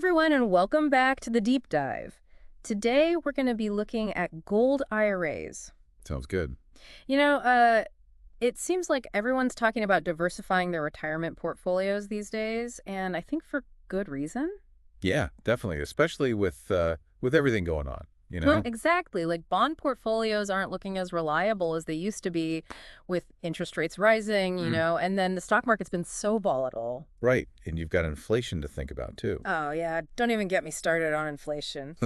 everyone, and welcome back to the deep dive. Today, we're going to be looking at gold IRAs. Sounds good. You know, uh, it seems like everyone's talking about diversifying their retirement portfolios these days, and I think for good reason. Yeah, definitely, especially with everything going on, you know? Exactly. Like bond portfolios aren't looking as reliable as they used to be with interest rates rising, Mm. and then the stock market's been so volatile. Right, and you've got inflation to think about too. Oh, yeah. Don't even get me started on inflation.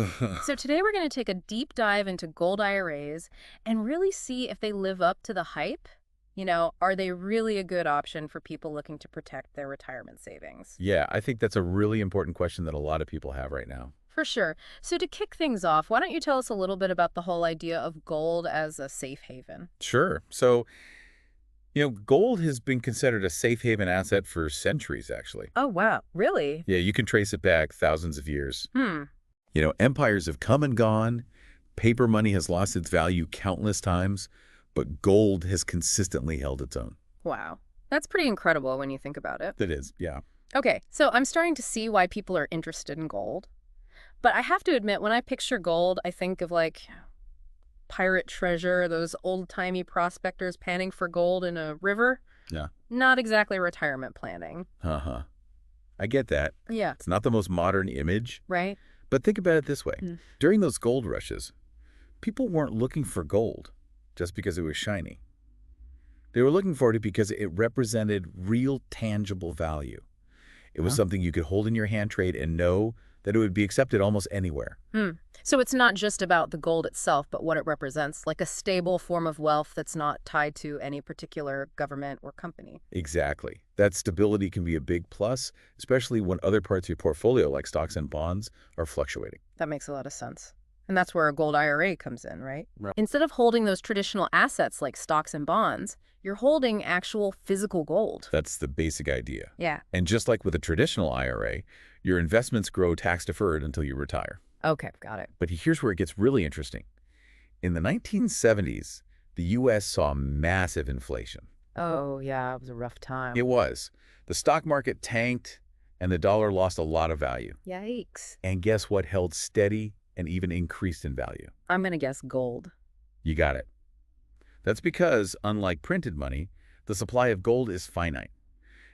So today we're going to take a deep dive into gold IRAs and really see if they live up to the hype. Are they really a good option for people looking to protect their retirement savings? Yeah, I think that's a really important question that a lot of people have right now. For sure. So to kick things off, why don't you tell us a little bit about the whole idea of gold as a safe haven? Sure. So, gold has been considered a safe haven asset for centuries, actually. Oh, wow. Really? Yeah, you can trace it back thousands of years. Hmm. Empires have come and gone. Paper money has lost its value countless times, but gold has consistently held its own. Wow. That's pretty incredible when you think about it. That is, yeah. Okay, so I'm starting to see why people are interested in gold. But I have to admit, when I picture gold, I think of like pirate treasure, those old-timey prospectors panning for gold in a river. Yeah. Not exactly retirement planning. Uh-huh. I get that. Yeah. It's not the most modern image, Right? but think about it this way. Mm. During those gold rushes, people weren't looking for gold just because it was shiny. They were looking for it because it represented real tangible value. It was something you could hold in your hand trade and know that it would be accepted almost anywhere. So it's not just about the gold itself, but what it represents, like a stable form of wealth that's not tied to any particular government or company. Exactly. That stability can be a big plus, especially when other parts of your portfolio, like stocks and bonds, are fluctuating. That makes a lot of sense. And that's where a gold IRA comes in, right? Right. Instead of holding those traditional assets like stocks and bonds, you're holding actual physical gold. That's the basic idea. Yeah. And just like with a traditional IRA, your investments grow tax-deferred until you retire. Okay, got it. But here's where it gets really interesting. In the 1970s, the U.S. saw massive inflation. Oh, yeah, it was a rough time. It was. The stock market tanked, and the dollar lost a lot of value. Yikes. And guess what held steady and even increased in value? I'm going to guess gold. You got it. That's because, unlike printed money, the supply of gold is finite.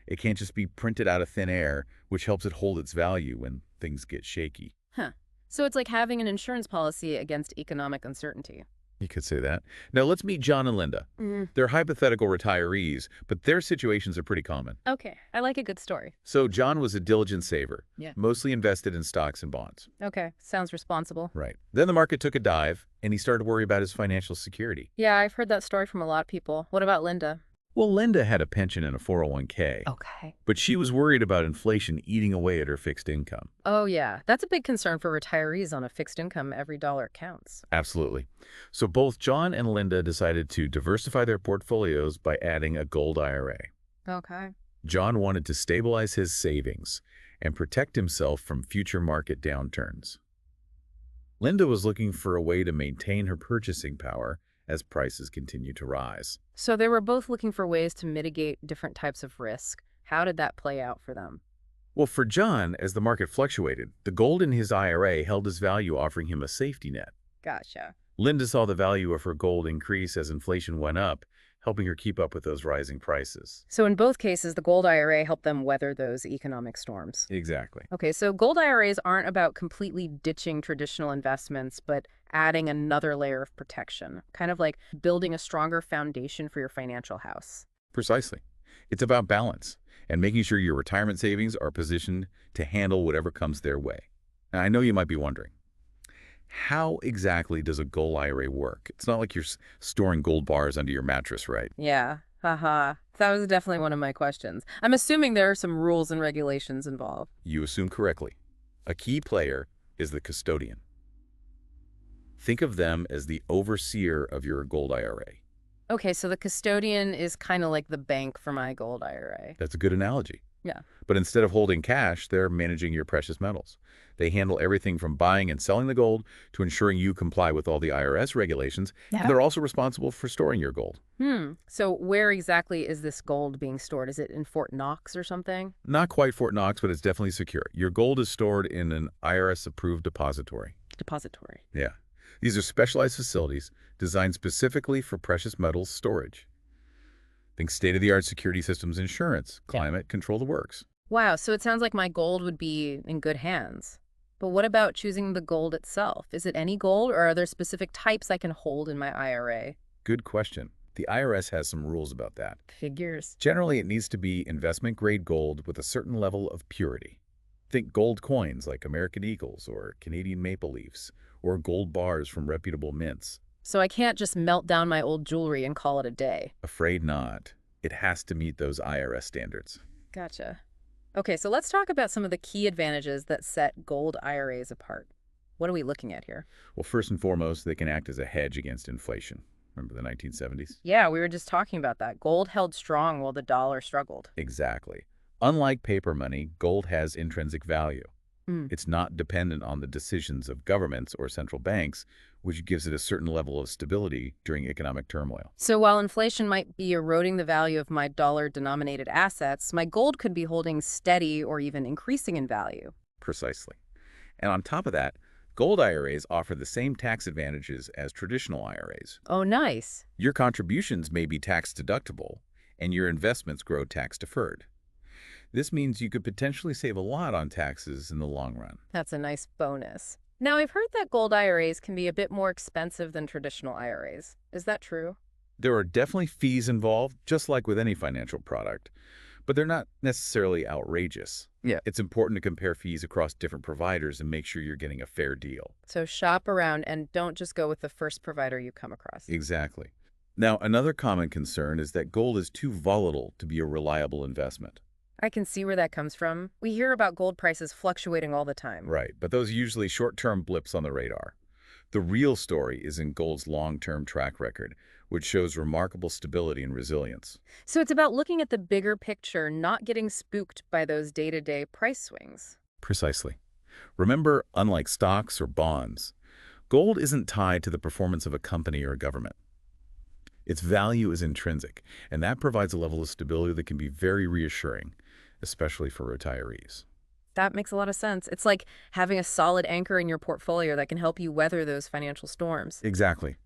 It can't just be printed out of thin air, which helps it hold its value when things get shaky. Huh. So it's like having an insurance policy against economic uncertainty. You could say that. Now let's meet John and Linda. Mm. They're hypothetical retirees, but their situations are pretty common. Okay, I like a good story. So John was a diligent saver, Yeah. mostly invested in stocks and bonds. Okay, sounds responsible. Right. Then the market took a dive, and he started to worry about his financial security. Yeah, I've heard that story from a lot of people. What about Linda? Well, Linda had a pension and a 401k, Okay. but she was worried about inflation eating away at her fixed income. Oh, yeah. That's a big concern for retirees on a fixed income. Every dollar counts. Absolutely. So both John and Linda decided to diversify their portfolios by adding a gold IRA. Okay. John wanted to stabilize his savings and protect himself from future market downturns. Linda was looking for a way to maintain her purchasing power as prices continue to rise. So they were both looking for ways to mitigate different types of risk. How did that play out for them? Well, for John, as the market fluctuated, the gold in his IRA held his value, offering him a safety net. Gotcha. Linda saw the value of her gold increase as inflation went up, helping her keep up with those rising prices. So in both cases, the gold IRA helped them weather those economic storms. Exactly. Okay, so gold IRAs aren't about completely ditching traditional investments, but adding another layer of protection, kind of like building a stronger foundation for your financial house. Precisely. It's about balance and making sure your retirement savings are positioned to handle whatever comes their way. Now, I know you might be wondering, how exactly does a gold IRA work? It's not like you're storing gold bars under your mattress, right? Yeah, haha. That was definitely one of my questions. I'm assuming there are some rules and regulations involved. You assume correctly. A key player is the custodian. Think of them as the overseer of your gold IRA. Okay, so the custodian is kind of like the bank for my gold IRA. That's a good analogy. Yeah. But instead of holding cash, they're managing your precious metals. They handle everything from buying and selling the gold to ensuring you comply with all the IRS regulations, and Yeah. they're also responsible for storing your gold. So where exactly is this gold being stored? Is it in Fort Knox or something? Not quite Fort Knox, but it's definitely secure. Your gold is stored in an IRS-approved depository. Depository. Yeah. These are specialized facilities designed specifically for precious metals storage. Think state-of-the-art security systems, insurance, Yeah. climate, control the works. Wow, so it sounds like my gold would be in good hands. But what about choosing the gold itself? Is it any gold, or are there specific types I can hold in my IRA? Good question. The IRS has some rules about that. Figures. Generally, it needs to be investment-grade gold with a certain level of purity. Think gold coins like American Eagles or Canadian maple leafs, or gold bars from reputable mints. So I can't just melt down my old jewelry and call it a day. Afraid not. It has to meet those IRS standards. Gotcha. Okay, so let's talk about some of the key advantages that set gold IRAs apart. What are we looking at here? Well, first and foremost, they can act as a hedge against inflation. Remember the 1970s? Yeah, we were just talking about that. Gold held strong while the dollar struggled. Exactly. Unlike paper money, gold has intrinsic value. Mm. It's not dependent on the decisions of governments or central banks, which gives it a certain level of stability during economic turmoil. So while inflation might be eroding the value of my dollar-denominated assets, my gold could be holding steady or even increasing in value. Precisely. And on top of that, gold IRAs offer the same tax advantages as traditional IRAs. Oh, nice. Your contributions may be tax deductible, and your investments grow tax deferred. This means you could potentially save a lot on taxes in the long run. That's a nice bonus. Now, I've heard that gold IRAs can be a bit more expensive than traditional IRAs. Is that true? There are definitely fees involved, just like with any financial product, but they're not necessarily outrageous. Yeah. It's important to compare fees across different providers and make sure you're getting a fair deal. So shop around and don't just go with the first provider you come across. Exactly. Now, another common concern is that gold is too volatile to be a reliable investment. I can see where that comes from. We hear about gold prices fluctuating all the time. Right, but those are usually short-term blips on the radar. The real story is in gold's long-term track record, which shows remarkable stability and resilience. So it's about looking at the bigger picture, not getting spooked by those day-to-day price swings. Precisely. Remember, unlike stocks or bonds, gold isn't tied to the performance of a company or a government. Its value is intrinsic, and that provides a level of stability that can be very reassuring, especially for retirees. That makes a lot of sense. It's like having a solid anchor in your portfolio that can help you weather those financial storms. Exactly.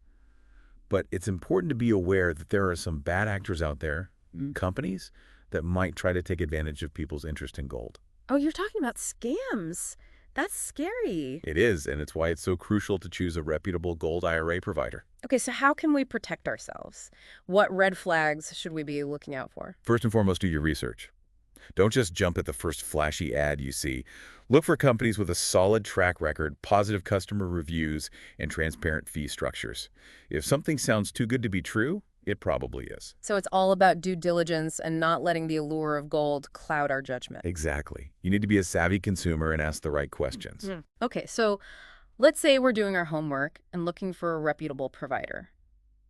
But it's important to be aware that there are some bad actors out there, companies, that might try to take advantage of people's interest in gold. Oh, you're talking about scams. That's scary. It is, and it's why it's so crucial to choose a reputable gold IRA provider. Okay, so how can we protect ourselves? What red flags should we be looking out for? First and foremost, do your research. Don't just jump at the first flashy ad you see. Look for companies with a solid track record, positive customer reviews, and transparent fee structures. If something sounds too good to be true, it probably is. So it's all about due diligence and not letting the allure of gold cloud our judgment. Exactly. You need to be a savvy consumer and ask the right questions. Okay, so let's say we're doing our homework and looking for a reputable provider.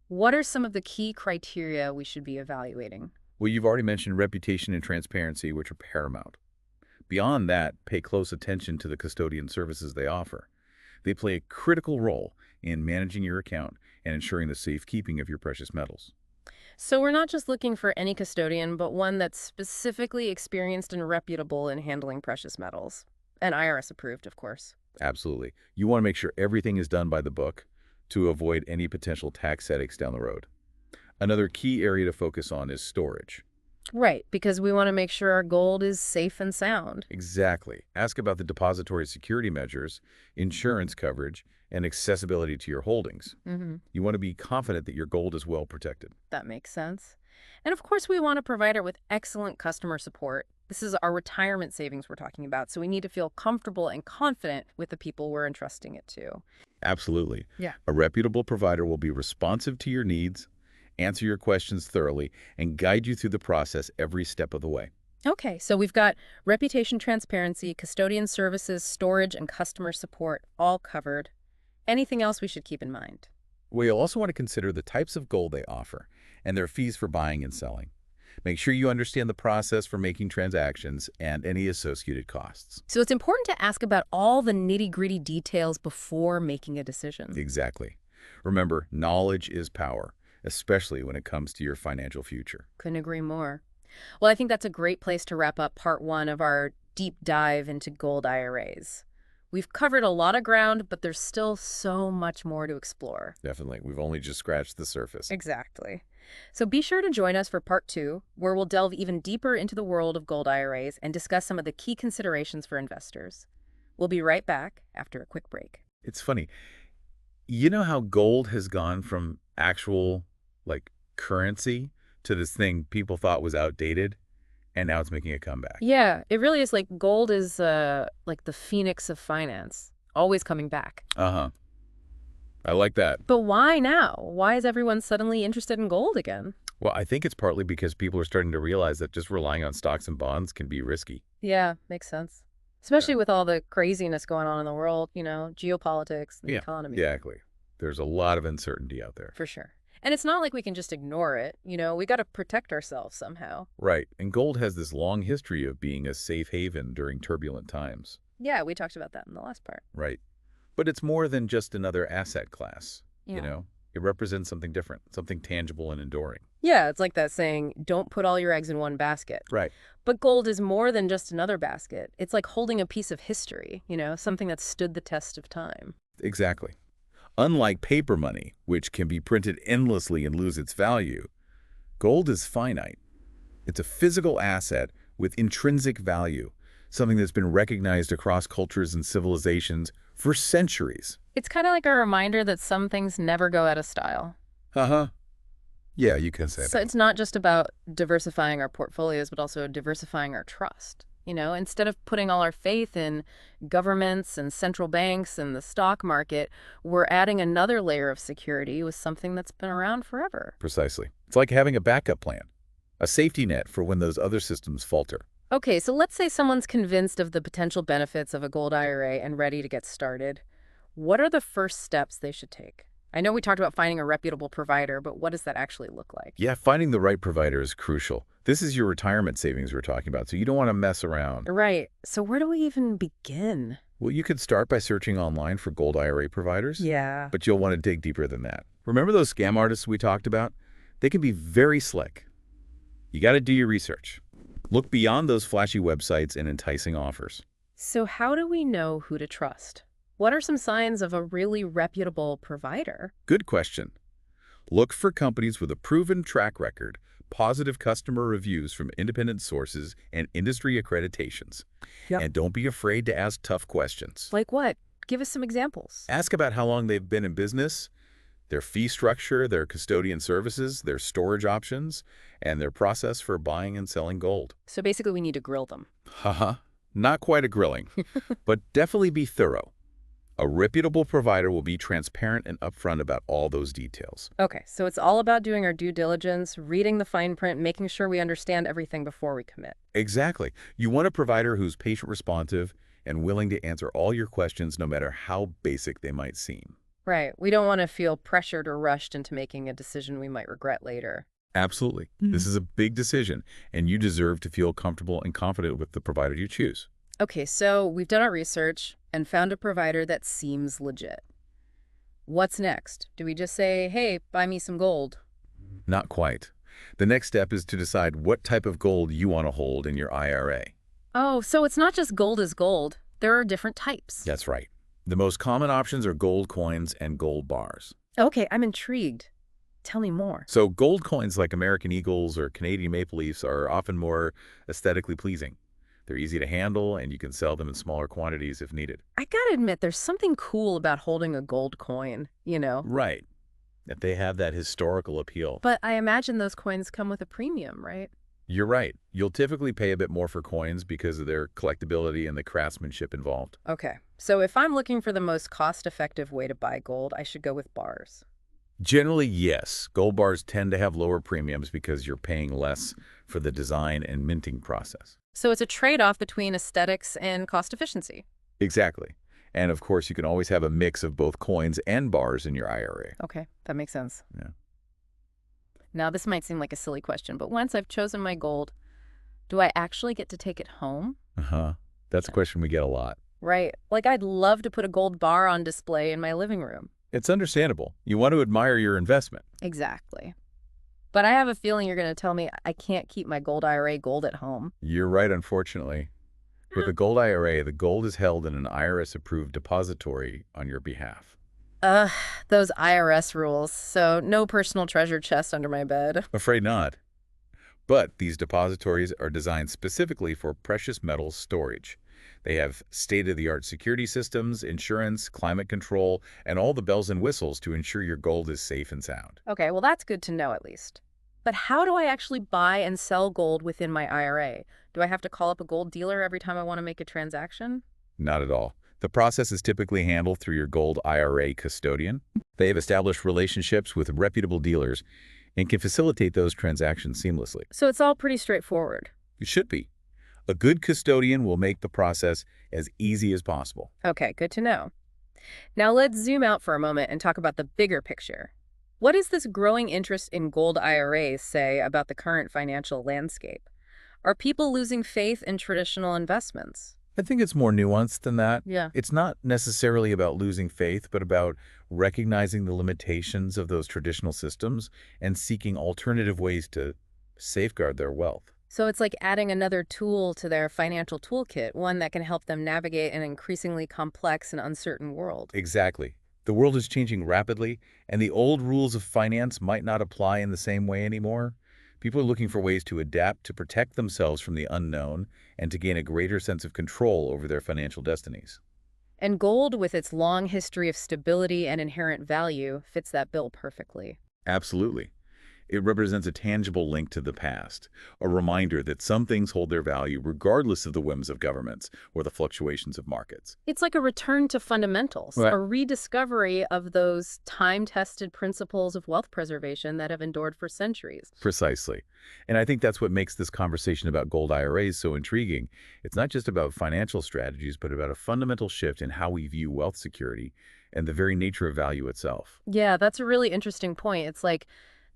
What are some of the key criteria we should be evaluating? Well, you've already mentioned reputation and transparency, which are paramount. Beyond that, pay close attention to the custodian services they offer. They play a critical role in managing your account and ensuring the safekeeping of your precious metals. So we're not just looking for any custodian, but one that's specifically experienced and reputable in handling precious metals. And IRS approved, of course. Absolutely. You want to make sure everything is done by the book to avoid any potential tax headaches down the road. Another key area to focus on is storage. Right, because we want to make sure our gold is safe and sound. Exactly. Ask about the depository security measures, insurance coverage, and accessibility to your holdings. You want to be confident that your gold is well protected. That makes sense. And of course, we want a provider with excellent customer support. This is our retirement savings we're talking about, so we need to feel comfortable and confident with the people we're entrusting it to. Absolutely. Yeah. A reputable provider will be responsive to your needs, answer your questions thoroughly, and guide you through the process every step of the way. Okay, so we've got reputation, transparency, custodian services, storage, and customer support all covered. Anything else we should keep in mind? We'll also want to consider the types of gold they offer and their fees for buying and selling. Make sure you understand the process for making transactions and any associated costs. So it's important to ask about all the nitty-gritty details before making a decision. Exactly. Remember, knowledge is power, especially when it comes to your financial future. Couldn't agree more. Well, I think that's a great place to wrap up part one of our deep dive into gold IRAs. We've covered a lot of ground, but there's still so much more to explore. Definitely. We've only just scratched the surface. Exactly. So be sure to join us for part two, where we'll delve even deeper into the world of gold IRAs and discuss some of the key considerations for investors. We'll be right back after a quick break. It's funny. You know how gold has gone from actual, currency to this thing people thought was outdated, and now it's making a comeback. Yeah, it really is like gold is like the phoenix of finance, always coming back. Uh-huh. I like that. But why now? Why is everyone suddenly interested in gold again? Well, I think it's partly because people are starting to realize that just relying on stocks and bonds can be risky. Yeah, makes sense. Especially with all the craziness going on in the world, geopolitics and the economy. Exactly. There's a lot of uncertainty out there. For sure. And it's not like we can just ignore it. We got to protect ourselves somehow. Right. And gold has this long history of being a safe haven during turbulent times. Yeah, we talked about that in the last part. Right. But it's more than just another asset class, Yeah. It represents something different, something tangible and enduring. Yeah, it's like that saying, don't put all your eggs in one basket. Right. But gold is more than just another basket. It's like holding a piece of history, something that stood the test of time. Exactly. Unlike paper money, which can be printed endlessly and lose its value, gold is finite. It's a physical asset with intrinsic value, something that's been recognized across cultures and civilizations for centuries. It's kind of like a reminder that some things never go out of style. Uh-huh. Yeah, you can say So that. it's not just about diversifying our portfolios, but also diversifying our trust. Instead of putting all our faith in governments and central banks and the stock market, we're adding another layer of security with something that's been around forever. Precisely. It's like having a backup plan, a safety net for when those other systems falter. Okay, so let's say someone's convinced of the potential benefits of a gold IRA and ready to get started. What are the first steps they should take? I know we talked about finding a reputable provider, but what does that actually look like? Yeah, finding the right provider is crucial. This is your retirement savings we're talking about, so you don't want to mess around. Right. So where do we even begin? Well, you could start by searching online for gold IRA providers. Yeah. But you'll want to dig deeper than that. Remember those scam artists we talked about? They can be very slick. You got to do your research. Look beyond those flashy websites and enticing offers. So how do we know who to trust? What are some signs of a really reputable provider? Good question. Look for companies with a proven track record, positive customer reviews from independent sources, and industry accreditations. Yep. And don't be afraid to ask tough questions. Like what? Give us some examples. Ask about how long they've been in business, their fee structure, their custodian services, their storage options, and their process for buying and selling gold. So basically we need to grill them. Haha, not quite a grilling, but definitely be thorough. A reputable provider will be transparent and upfront about all those details. Okay, so it's all about doing our due diligence, reading the fine print, making sure we understand everything before we commit. Exactly. You want a provider who's patient responsive and willing to answer all your questions no matter how basic they might seem. Right. We don't want to feel pressured or rushed into making a decision we might regret later. Absolutely. This is a big decision, and you deserve to feel comfortable and confident with the provider you choose. Okay, so we've done our research and found a provider that seems legit. What's next? Do we just say, hey, buy me some gold? Not quite. The next step is to decide what type of gold you want to hold in your IRA. Oh, so it's not just gold is gold. There are different types. That's right. The most common options are gold coins and gold bars. Okay, I'm intrigued. Tell me more. So gold coins like American Eagles or Canadian Maple Leafs are often more aesthetically pleasing. They're easy to handle, and you can sell them in smaller quantities if needed. I gotta admit, there's something cool about holding a gold coin, Right. That they have that historical appeal. But I imagine those coins come with a premium, right? You're right. You'll typically pay a bit more for coins because of their collectability and the craftsmanship involved. Okay, so if I'm looking for the most cost-effective way to buy gold, I should go with bars. Generally, yes. Gold bars tend to have lower premiums because you're paying less for the design and minting process. So it's a trade-off between aesthetics and cost efficiency. Exactly. And of course, you can always have a mix of both coins and bars in your IRA. Okay, that makes sense. Yeah. Now, this might seem like a silly question, but once I've chosen my gold, do I actually get to take it home? Uh-huh. That's a question we get a lot. Right. Like, I'd love to put a gold bar on display in my living room. It's understandable. You want to admire your investment. Exactly. But I have a feeling you're going to tell me I can't keep my gold IRA gold at home. You're right, unfortunately. With a gold IRA, the gold is held in an IRS-approved depository on your behalf. Ugh, those IRS rules. So no personal treasure chest under my bed. Afraid not. But these depositories are designed specifically for precious metals storage. They have state-of-the-art security systems, insurance, climate control, and all the bells and whistles to ensure your gold is safe and sound. Okay, well, that's good to know at least. But how do I actually buy and sell gold within my IRA? Do I have to call up a gold dealer every time I want to make a transaction? Not at all. The process is typically handled through your gold IRA custodian. They have established relationships with reputable dealers and can facilitate those transactions seamlessly. So it's all pretty straightforward. It should be. A good custodian will make the process as easy as possible. Okay, good to know. Now let's zoom out for a moment and talk about the bigger picture. What does this growing interest in gold IRAs say about the current financial landscape? Are people losing faith in traditional investments? I think it's more nuanced than that. Yeah. It's not necessarily about losing faith, but about recognizing the limitations of those traditional systems and seeking alternative ways to safeguard their wealth. So it's like adding another tool to their financial toolkit, one that can help them navigate an increasingly complex and uncertain world. Exactly. The world is changing rapidly, and the old rules of finance might not apply in the same way anymore. People are looking for ways to adapt to protect themselves from the unknown and to gain a greater sense of control over their financial destinies. And gold, with its long history of stability and inherent value, fits that bill perfectly. Absolutely. It represents a tangible link to the past, a reminder that some things hold their value regardless of the whims of governments or the fluctuations of markets. It's like a return to fundamentals, Right. a rediscovery of those time-tested principles of wealth preservation that have endured for centuries. Precisely. And I think that's what makes this conversation about gold IRAs so intriguing. It's not just about financial strategies, but about a fundamental shift in how we view wealth security and the very nature of value itself. Yeah, that's a really interesting point. It's like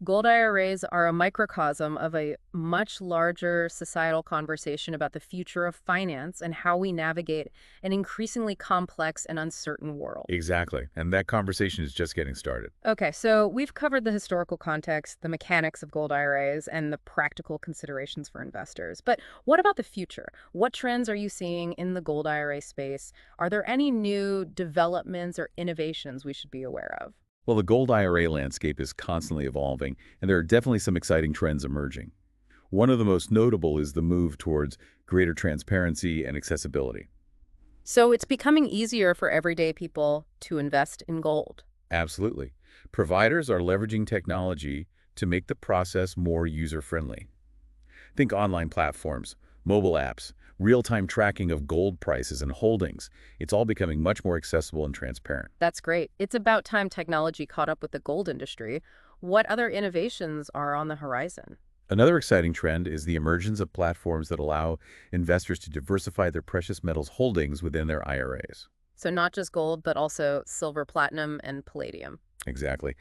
gold IRAs are a microcosm of a much larger societal conversation about the future of finance and how we navigate an increasingly complex and uncertain world. Exactly. And that conversation is just getting started. Okay, so we've covered the historical context, the mechanics of gold IRAs, and the practical considerations for investors. But what about the future? What trends are you seeing in the gold IRA space? Are there any new developments or innovations we should be aware of? Well, the gold IRA landscape is constantly evolving, and there are definitely some exciting trends emerging. One of the most notable is the move towards greater transparency and accessibility. So it's becoming easier for everyday people to invest in gold. Absolutely. Providers are leveraging technology to make the process more user-friendly. Think online platforms, mobile apps, real-time tracking of gold prices and holdings. It's all becoming much more accessible and transparent. That's great. It's about time technology caught up with the gold industry. What other innovations are on the horizon? Another exciting trend is the emergence of platforms that allow investors to diversify their precious metals holdings within their IRAs. So not just gold, but also silver, platinum, and palladium. Exactly.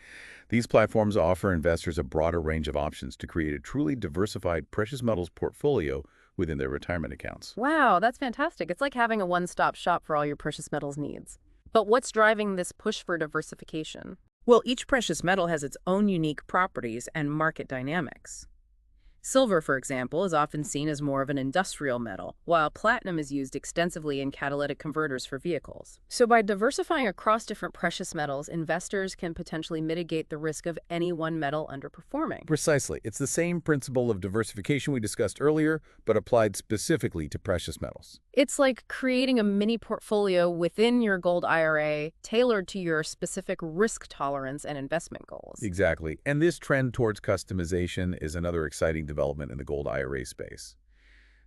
These platforms offer investors a broader range of options to create a truly diversified precious metals portfolio within their retirement accounts. Wow, that's fantastic. It's like having a one-stop shop for all your precious metals needs. But what's driving this push for diversification? Well, each precious metal has its own unique properties and market dynamics. Silver, for example, is often seen as more of an industrial metal, while platinum is used extensively in catalytic converters for vehicles. So by diversifying across different precious metals, investors can potentially mitigate the risk of any one metal underperforming. Precisely. It's the same principle of diversification we discussed earlier, but applied specifically to precious metals. It's like creating a mini portfolio within your gold IRA tailored to your specific risk tolerance and investment goals. Exactly. And this trend towards customization is another exciting development in the gold IRA space.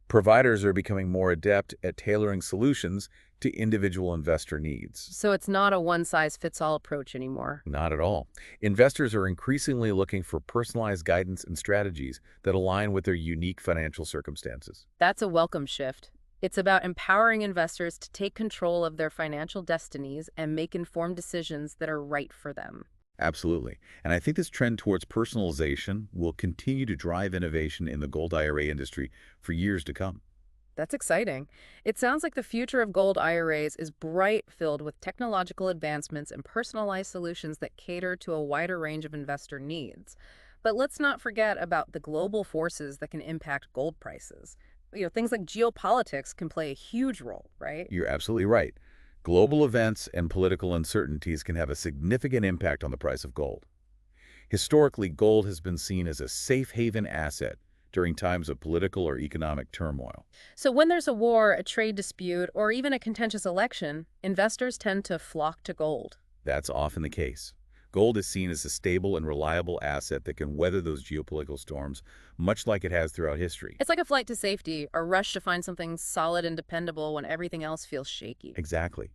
Providers are becoming more adept at tailoring solutions to individual investor needs. So it's not a one-size-fits-all approach anymore. Not at all. Investors are increasingly looking for personalized guidance and strategies that align with their unique financial circumstances. That's a welcome shift. It's about empowering investors to take control of their financial destinies and make informed decisions that are right for them. Absolutely. And I think this trend towards personalization will continue to drive innovation in the gold IRA industry for years to come. That's exciting. It sounds like the future of gold IRAs is bright, filled with technological advancements and personalized solutions that cater to a wider range of investor needs. But let's not forget about the global forces that can impact gold prices. Things like geopolitics can play a huge role, right? You're absolutely right. Global events and political uncertainties can have a significant impact on the price of gold. Historically, gold has been seen as a safe haven asset during times of political or economic turmoil. So when there's a war, a trade dispute, or even a contentious election, investors tend to flock to gold. That's often the case. Gold is seen as a stable and reliable asset that can weather those geopolitical storms, much like it has throughout history. It's like a flight to safety, a rush to find something solid and dependable when everything else feels shaky. Exactly.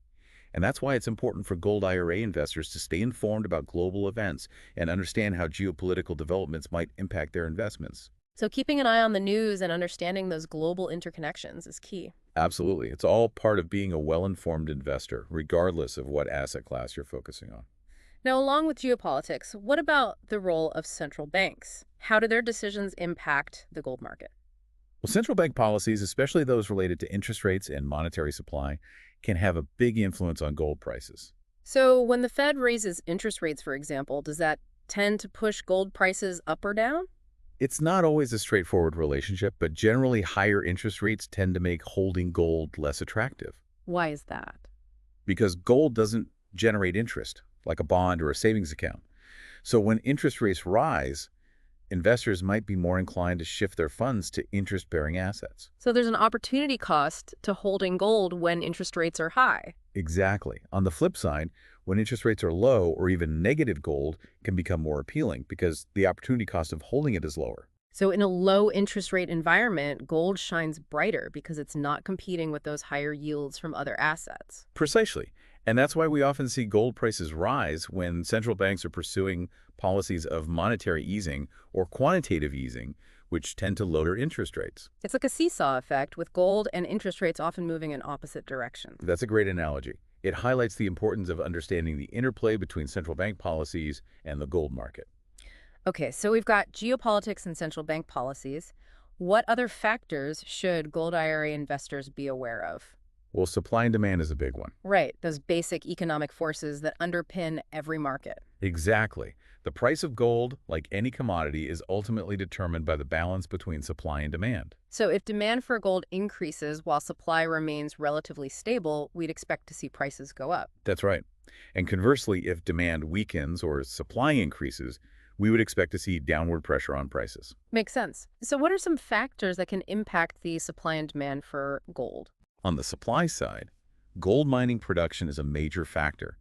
And that's why it's important for gold IRA investors to stay informed about global events and understand how geopolitical developments might impact their investments. So keeping an eye on the news and understanding those global interconnections is key. Absolutely. It's all part of being a well-informed investor, regardless of what asset class you're focusing on. Now, along with geopolitics, what about the role of central banks? How do their decisions impact the gold market? Well, central bank policies, especially those related to interest rates and monetary supply, can have a big influence on gold prices. So when the Fed raises interest rates, for example, does that tend to push gold prices up or down? It's not always a straightforward relationship, but generally higher interest rates tend to make holding gold less attractive Why is that? because gold doesn't generate interest like a bond or a savings account. So when interest rates rise, investors might be more inclined to shift their funds to interest-bearing assets. So there's an opportunity cost to holding gold when interest rates are high. Exactly. On the flip side, when interest rates are low or even negative, gold can become more appealing because the opportunity cost of holding it is lower. So in a low interest rate environment, gold shines brighter because it's not competing with those higher yields from other assets. Precisely. And that's why we often see gold prices rise when central banks are pursuing policies of monetary easing or quantitative easing, which tend to lower interest rates. It's like a seesaw effect, with gold and interest rates often moving in opposite directions. That's a great analogy. It highlights the importance of understanding the interplay between central bank policies and the gold market. Okay, so we've got geopolitics and central bank policies. What other factors should gold IRA investors be aware of? Well, supply and demand is a big one. Right, those basic economic forces that underpin every market. Exactly. The price of gold, like any commodity, is ultimately determined by the balance between supply and demand. So if demand for gold increases while supply remains relatively stable, we'd expect to see prices go up. That's right. And conversely, if demand weakens or supply increases, we would expect to see downward pressure on prices. Makes sense. So what are some factors that can impact the supply and demand for gold? On the supply side, gold mining production is a major factor.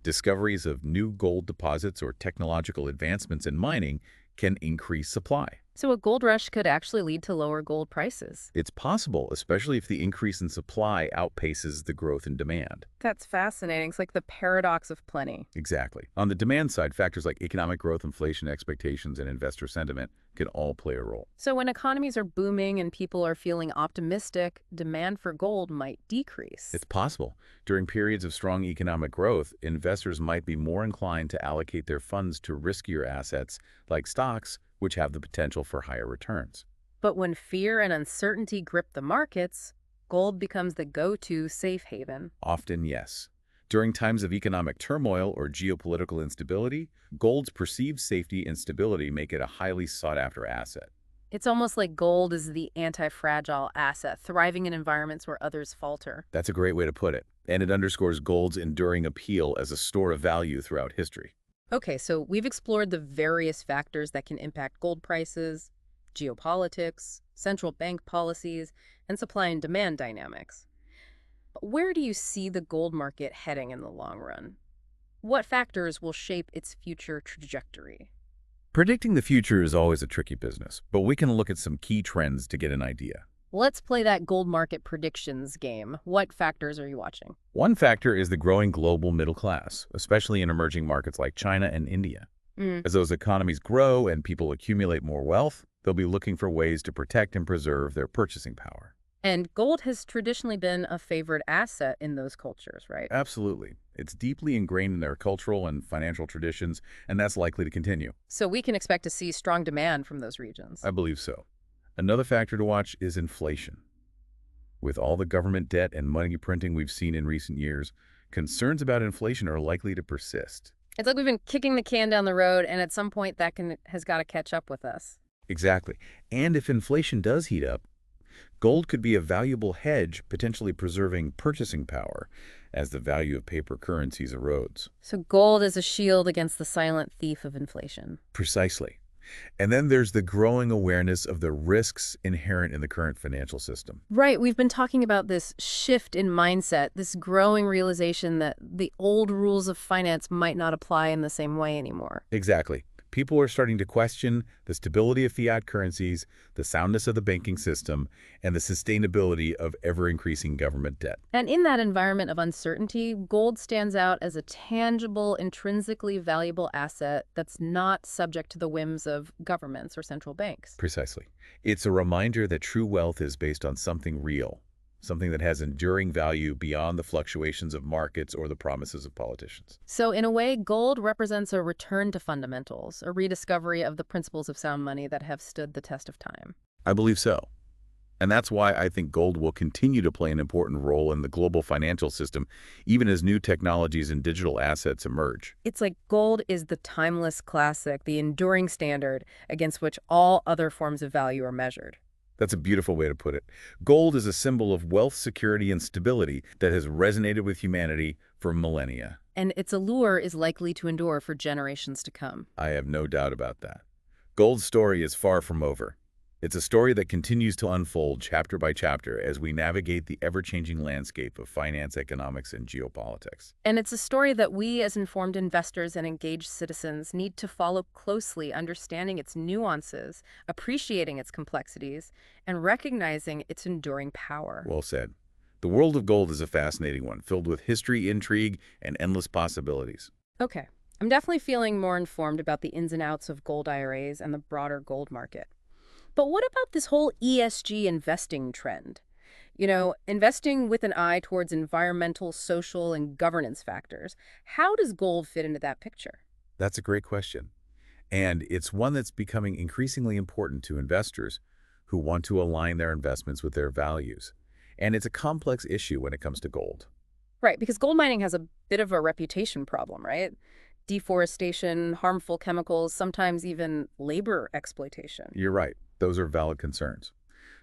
Discoveries of new gold deposits or technological advancements in mining can increase supply. So a gold rush could actually lead to lower gold prices. It's possible, especially if the increase in supply outpaces the growth in demand. That's fascinating. It's like the paradox of plenty. Exactly. On the demand side, factors like economic growth, inflation expectations, and investor sentiment can all play a role. So when economies are booming and people are feeling optimistic, demand for gold might decrease. It's possible. During periods of strong economic growth, investors might be more inclined to allocate their funds to riskier assets like stocks, which have the potential for higher returns. But when fear and uncertainty grip the markets, gold becomes the go-to safe haven. Often, yes. During times of economic turmoil or geopolitical instability, gold's perceived safety and stability make it a highly sought-after asset. It's almost like gold is the anti-fragile asset, thriving in environments where others falter. That's a great way to put it, and it underscores gold's enduring appeal as a store of value throughout history. Okay, so we've explored the various factors that can impact gold prices, geopolitics, central bank policies, and supply and demand dynamics. But where do you see the gold market heading in the long run? What factors will shape its future trajectory? Predicting the future is always a tricky business, but we can look at some key trends to get an idea. Let's play that gold market predictions game. What factors are you watching? One factor is the growing global middle class, especially in emerging markets like China and India. As those economies grow and people accumulate more wealth, they'll be looking for ways to protect and preserve their purchasing power. And gold has traditionally been a favored asset in those cultures, right? Absolutely. It's deeply ingrained in their cultural and financial traditions, and that's likely to continue. So we can expect to see strong demand from those regions. I believe so. Another factor to watch is inflation. With all the government debt and money printing we've seen in recent years, concerns about inflation are likely to persist. It's like we've been kicking the can down the road, and at some point that has got to catch up with us. Exactly. And if inflation does heat up, gold could be a valuable hedge, potentially preserving purchasing power as the value of paper currencies erodes. So gold is a shield against the silent thief of inflation. Precisely. And then there's the growing awareness of the risks inherent in the current financial system. Right, we've been talking about this shift in mindset, this growing realization that the old rules of finance might not apply in the same way anymore. Exactly. People are starting to question the stability of fiat currencies, the soundness of the banking system, and the sustainability of ever-increasing government debt. And in that environment of uncertainty, gold stands out as a tangible, intrinsically valuable asset that's not subject to the whims of governments or central banks. Precisely. It's a reminder that true wealth is based on something real, something that has enduring value beyond the fluctuations of markets or the promises of politicians. So in a way, gold represents a return to fundamentals, a rediscovery of the principles of sound money that have stood the test of time. I believe so. And that's why I think gold will continue to play an important role in the global financial system, even as new technologies and digital assets emerge. It's like gold is the timeless classic, the enduring standard against which all other forms of value are measured. That's a beautiful way to put it. Gold is a symbol of wealth, security, and stability that has resonated with humanity for millennia. And its allure is likely to endure for generations to come. I have no doubt about that. Gold's story is far from over. It's a story that continues to unfold chapter by chapter as we navigate the ever-changing landscape of finance, economics, and geopolitics. And it's a story that we, as informed investors and engaged citizens, need to follow closely, understanding its nuances, appreciating its complexities, and recognizing its enduring power. Well said. The world of gold is a fascinating one, filled with history, intrigue, and endless possibilities. Okay, I'm definitely feeling more informed about the ins and outs of gold IRAs and the broader gold market. But what about this whole ESG investing trend? Investing with an eye towards environmental, social, and governance factors. How does gold fit into that picture? That's a great question. And it's one that's becoming increasingly important to investors who want to align their investments with their values. And it's a complex issue when it comes to gold. Right, because gold mining has a bit of a reputation problem, right? Deforestation, harmful chemicals, sometimes even labor exploitation. You're right. Those are valid concerns.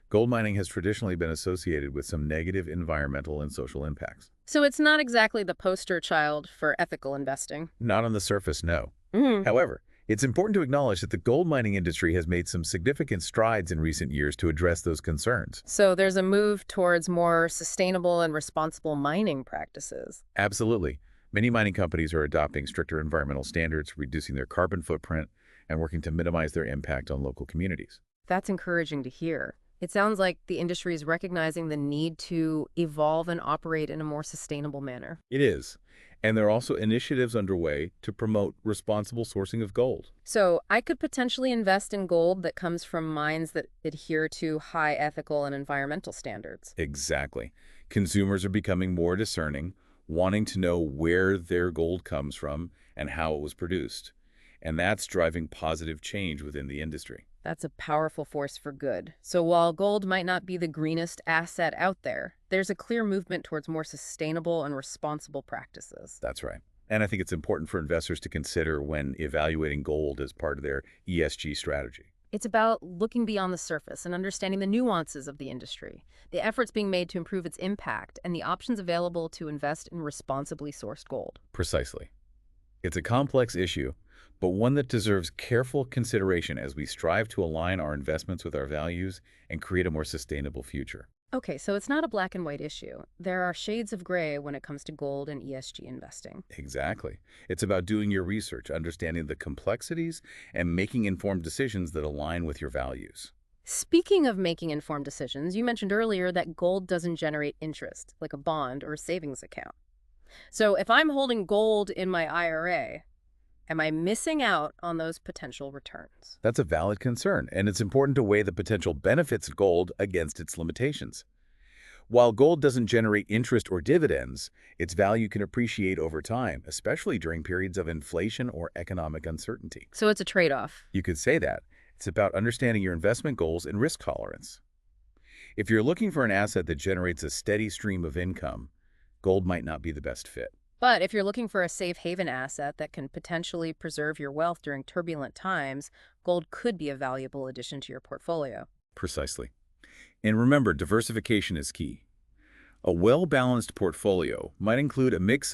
Gold mining has traditionally been associated with some negative environmental and social impacts. So it's not exactly the poster child for ethical investing. Not on the surface, no. However, it's important to acknowledge that the gold mining industry has made some significant strides in recent years to address those concerns. So there's a move towards more sustainable and responsible mining practices. Absolutely. Many mining companies are adopting stricter environmental standards, reducing their carbon footprint, and working to minimize their impact on local communities. That's encouraging to hear. It sounds like the industry is recognizing the need to evolve and operate in a more sustainable manner. It is. And there are also initiatives underway to promote responsible sourcing of gold. So I could potentially invest in gold that comes from mines that adhere to high ethical and environmental standards. Exactly. Consumers are becoming more discerning, wanting to know where their gold comes from and how it was produced. And that's driving positive change within the industry. That's a powerful force for good. So while gold might not be the greenest asset out there, there's a clear movement towards more sustainable and responsible practices. That's right. And I think it's important for investors to consider when evaluating gold as part of their ESG strategy. It's about looking beyond the surface and understanding the nuances of the industry, the efforts being made to improve its impact, and the options available to invest in responsibly sourced gold. Precisely. It's a complex issue, but one that deserves careful consideration as we strive to align our investments with our values and create a more sustainable future. Okay, so it's not a black and white issue. There are shades of gray when it comes to gold and ESG investing. Exactly. It's about doing your research, understanding the complexities, and making informed decisions that align with your values. Speaking of making informed decisions, you mentioned earlier that gold doesn't generate interest, like a bond or a savings account. So if I'm holding gold in my IRA, am I missing out on those potential returns? That's a valid concern, and it's important to weigh the potential benefits of gold against its limitations. While gold doesn't generate interest or dividends, its value can appreciate over time, especially during periods of inflation or economic uncertainty. So it's a trade-off. You could say that. It's about understanding your investment goals and risk tolerance. If you're looking for an asset that generates a steady stream of income, gold might not be the best fit. But if you're looking for a safe haven asset that can potentially preserve your wealth during turbulent times, gold could be a valuable addition to your portfolio. Precisely. And remember, diversification is key. A well-balanced portfolio might include a mix of